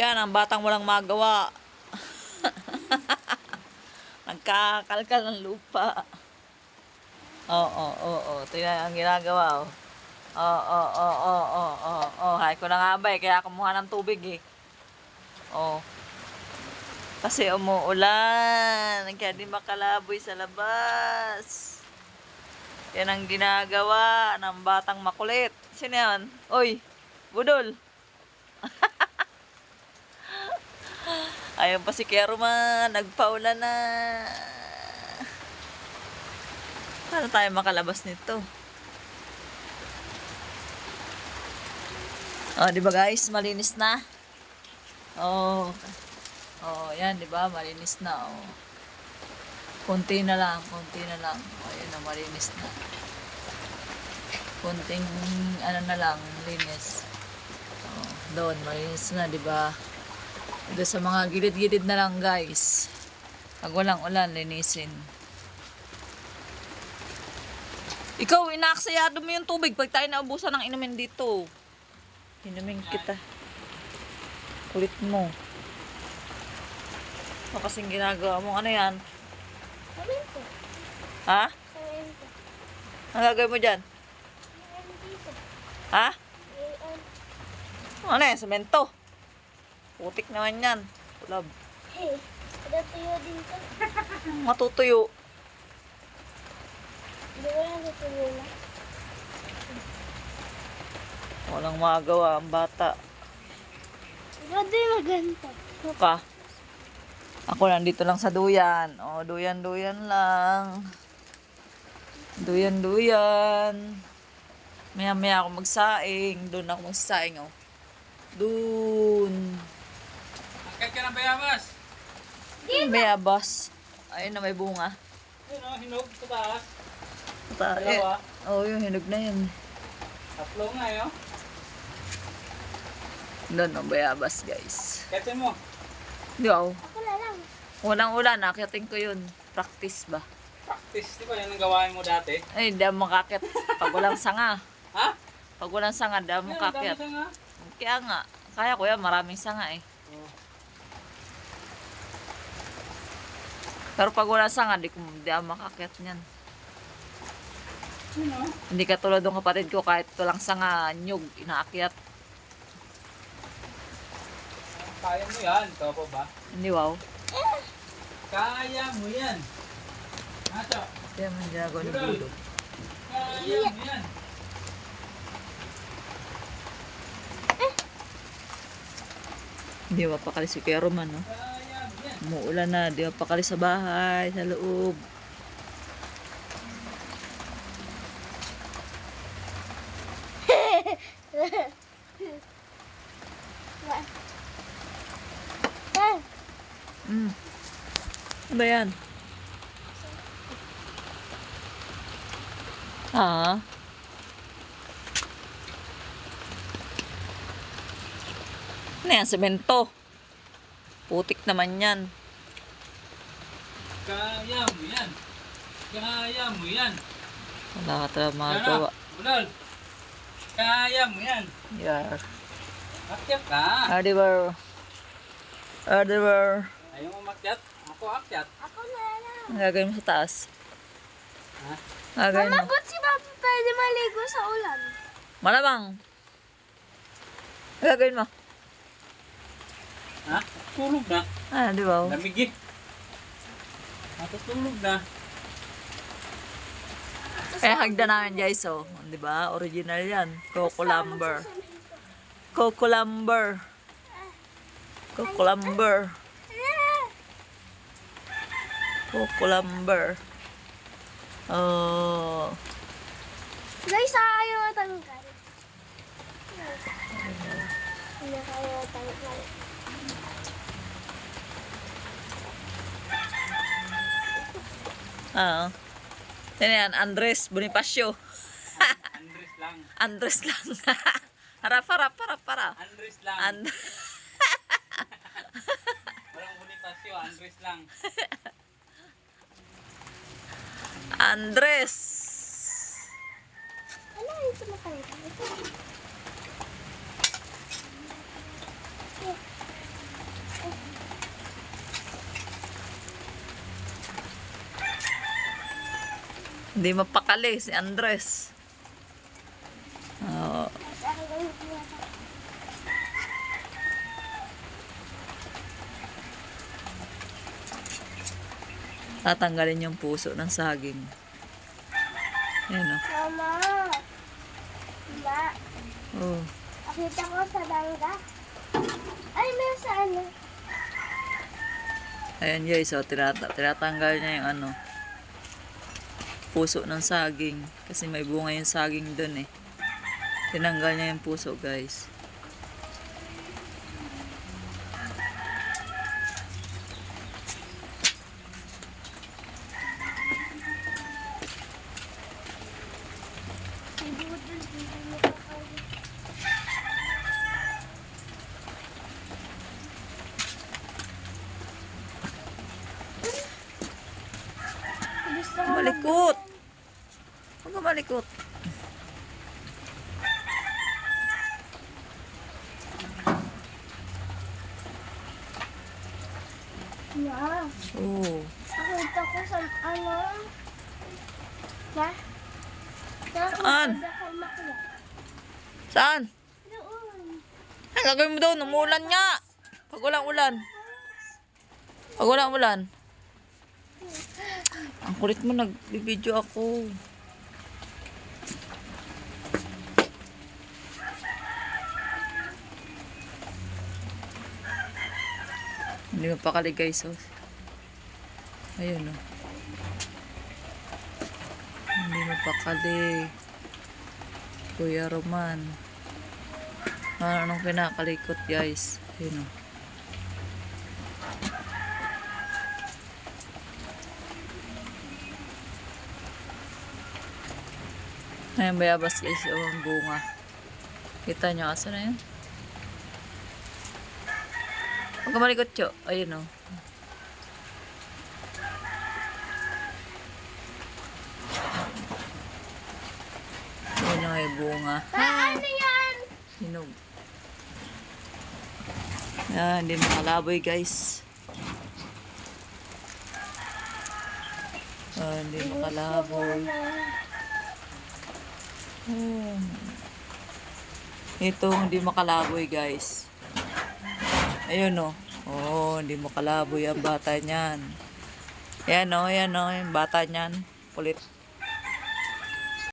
Yan, ang batang walang magawa. Nagkakalkal ng lupa. Oo. Tingnan ang ginagawa, oh. Oo. Hay ko na nga ba, kaya kumuha ng tubig, eh. Oh. Kasi umuulan. Kaya di makalaboy sa labas. Yan ang ginagawa ng batang makulit. Sino yan? Oy, budol. Ayun pa si Kerman. Nagpaulan na. Paano tayo makalabas nito? Oh, di ba guys? Malinis na. Oh, yan, di ba? Malinis na, oh. Konti na lang. Oh, ayun na, malinis na. Konting, ano na lang, linis. Oh, doon, malinis na, di ba? Doon sa mga gilid-gilid na lang, guys. Pag walang ulan, linisin. Ikaw, inaaksayado mo yung tubig pag tayo naubusan ng inumin dito. Inumin kita. Kulit mo. O kasing ginagawa mo. Ano yan? Semento. Ha? Semento. Ang gagawin mo dyan? Ha? Ano yan? Semento. Putik naman yan. Kulab. Hey, natutuyo din to. Matutuyo. Hindi ko lang natutuyo na. Walang magawa ang bata. Grabe maganda. Ano ka? Ako nandito lang sa duyan. O, duyan lang. Duyan. Maya ako magsaing. Doon ako magsaing, oh. Doon. Angkat ka ng bayabas. Bayabas. Ayun na, may bunga. Yun o, hinog sa taas. Dalawa. Oo, yung hinog na yun. Tatlo nga yun. Doon, oh, bayabas, guys. Katin mo. Di ako. Ako na lang. Unang ulan, nakyatin ko yun. Practice ba? Practice, di ba yan ang gawain mo dati? Ay, di ako makakit. Pag walang sanga. Ha? Pag walang sanga, di ako Yan, ang makakit. dami nga. Kaya nga. Kaya ko yan, maraming sanga eh. Oh. Pero pag walang sanga, di ako makakit niyan. Yun o. Hindi katulad ng kapatid ko, kahit walang sanga, nyug, inaakyat. Kaya mo yan. Ito pa ba? Hindi, wow. Kaya mo yan. Ato. Kaya man ginagawa ng dulo. Kaya mo yan. Hindi mapakali si Kuya Roman, no? Kaya mo yan. Umuulan na, di mapakali sa bahay, sa loob. Ano ba yan? Ah? Ano yan? Semento. Putik naman yan. Kaya mo yan. Kaya mo yan. Wala ka talaga magagawa. Bulol. Kaya mo yan. Yeah. Akyat ka. Hardware. Ayaw mo makyat? Ako akyat. Ako na lang. Ang gagawin mo sa taas? Ha? Ang gagawin mo? Mama, ba't si Papa pwede maligo sa ulan? Malamang. Ang gagawin mo? Ha? Tulog na. Ah, di ba? Lamig eh. Tulog na. Eh, hagda namin guys, oh. Di ba? Original yan. Coco lumber. Coco lumber. Coco lumber. Coco lumber. Oh. Guys, ayaw matanggal. Hindi kaya matanggal. Ah. Yan yan, Andres Bonifacio. Andres lang. Andres lang. Harap. Andres lang. Walang Bonifacio, Andres lang. Andres. Ano ito matanggal? Ito. Hindi mapakali si Andres. Oh, tatanggalin yung puso ng saging. Ayan o. Mama. Diba? Oh. Nakita ko sa bangga. Ay, may sa ano. Ayan guys, so tinatanggal niya yung ano, puso ng saging. Kasi may bunga yung saging dun eh. Tinanggal niya yung puso guys. Gusto ko Malikot! Huwag ka malikot. na. Oh. Nakita ko sa ano. Na? Saan? Nakita ko makla. Saan? Doon. Ang gagawin mo daw, umulan nga. Pag walang ulan. Pag walang ulan. Ang kulit mo, nagbibideo ako. Hindi mapakali guys, oh. Ayun, oh. Hindi mapakali. Kuya Roman. Anong pinakalikot guys? Ayun, oh. Ayan, bayabas guys, oh, ang bunga. Kita nyo, asa na yun? Huwag ka malikot, Cho. Ayun, oh. Ayun, oh, ay bunga. Ano yan? Hinog. Ayan, hindi makalaboy guys. Ah, hindi makalaboy. Ito, hindi makalaboy guys. Ayun o. Oh, hindi makalaboy ang bata niyan. Ayan o, ayan o, yung bata niyan. Kulit.